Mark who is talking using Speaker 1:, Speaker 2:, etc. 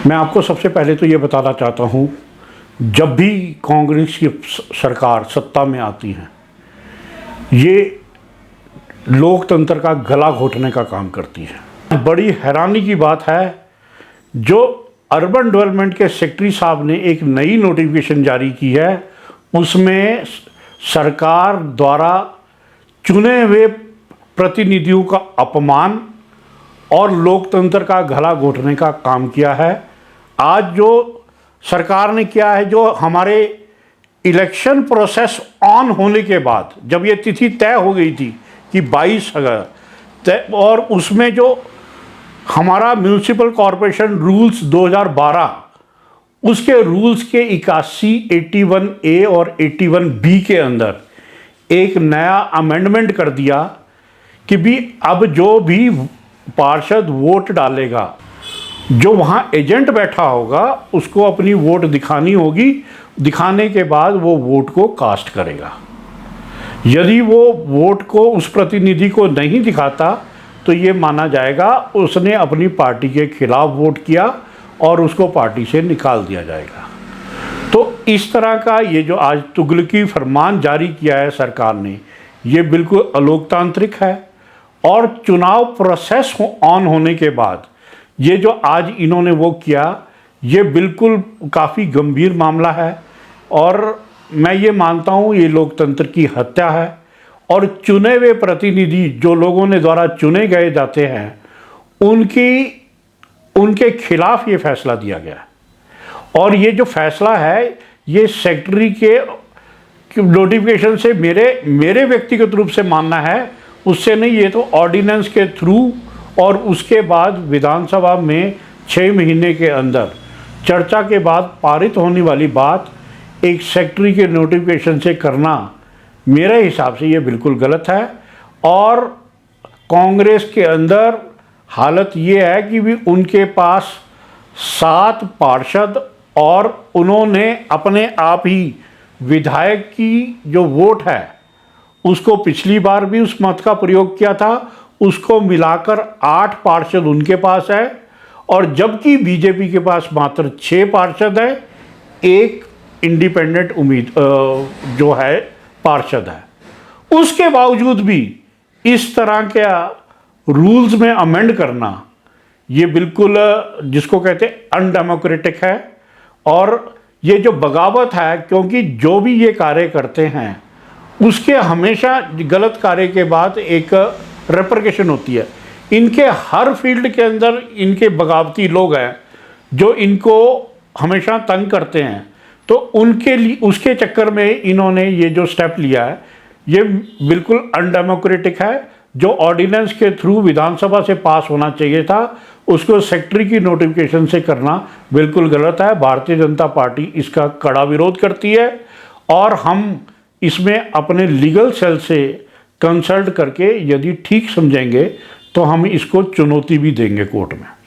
Speaker 1: मैं आपको सबसे पहले तो ये बताना चाहता हूँ, जब भी कांग्रेस की सरकार सत्ता में आती है, ये लोकतंत्र का गला घोटने का काम करती है। बड़ी हैरानी की बात है, जो अर्बन डेवलपमेंट के सेक्रेटरी साहब ने एक नई नोटिफिकेशन जारी की है, उसमें सरकार द्वारा चुने हुए प्रतिनिधियों का अपमान और लोकतंत्र का गला घोटने का काम किया है। आज जो सरकार ने किया है, जो हमारे इलेक्शन प्रोसेस ऑन होने के बाद जब ये तिथि तय हो गई थी कि 22 अगस्त, और उसमें जो हमारा म्यूनिसिपल कॉरपोरेशन रूल्स 2012 उसके रूल्स के 81, 81A और 81B के अंदर एक नया अमेंडमेंट कर दिया कि भी अब जो भी पार्षद वोट डालेगा, जो वहाँ एजेंट बैठा होगा उसको अपनी वोट दिखानी होगी, दिखाने के बाद वो वोट को कास्ट करेगा। यदि वो वोट को उस प्रतिनिधि को नहीं दिखाता तो ये माना जाएगा उसने अपनी पार्टी के खिलाफ वोट किया और उसको पार्टी से निकाल दिया जाएगा। तो इस तरह का ये जो आज तुगलकी फरमान जारी किया है सरकार ने, ये बिल्कुल अलोकतांत्रिक है। और चुनाव प्रोसेस ऑन होने के बाद ये जो आज इन्होंने वो किया, ये बिल्कुल काफ़ी गंभीर मामला है और मैं ये मानता हूँ ये लोकतंत्र की हत्या है। और चुने हुए प्रतिनिधि जो लोगों ने द्वारा चुने गए जाते हैं, उनके खिलाफ ये फैसला दिया गया। और ये जो फैसला है, ये सेक्रेटरी के नोटिफिकेशन से मेरे व्यक्तिगत रूप से मानना है, उससे नहीं, ये तो ऑर्डिनेंस के थ्रू और उसके बाद विधानसभा में 6 महीने के अंदर चर्चा के बाद पारित होने वाली बात एक सेक्रेटरी के नोटिफिकेशन से करना मेरे हिसाब से ये बिल्कुल गलत है। और कांग्रेस के अंदर हालत ये है कि भी उनके पास 7 पार्षद और उन्होंने अपने आप ही विधायक की जो वोट है उसको पिछली बार भी उस मत का प्रयोग किया था, उसको मिलाकर 8 पार्षद उनके पास है। और जबकि बीजेपी के पास मात्र 6 पार्षद है, एक इंडिपेंडेंट जो है पार्षद है। उसके बावजूद भी इस तरह के रूल्स में अमेंड करना ये बिल्कुल जिसको कहते हैं अनडेमोक्रेटिक है। और ये जो बगावत है, क्योंकि जो भी ये कार्य करते हैं उसके हमेशा गलत कार्य के बाद एक रेपरकेशन होती है। इनके हर फील्ड के अंदर इनके बगावती लोग हैं जो इनको हमेशा तंग करते हैं। तो उनके लिए उसके चक्कर में इन्होंने ये जो स्टेप लिया है, ये बिल्कुल अनडेमोक्रेटिक है। जो ऑर्डिनेंस के थ्रू विधानसभा से पास होना चाहिए था, उसको सेक्रेटरी की नोटिफिकेशन से करना बिल्कुल गलत है। भारतीय जनता पार्टी इसका कड़ा विरोध करती है और हम इसमें अपने लीगल सेल से कंसल्ट करके यदि ठीक समझेंगे तो हम इसको चुनौती भी देंगे कोर्ट में।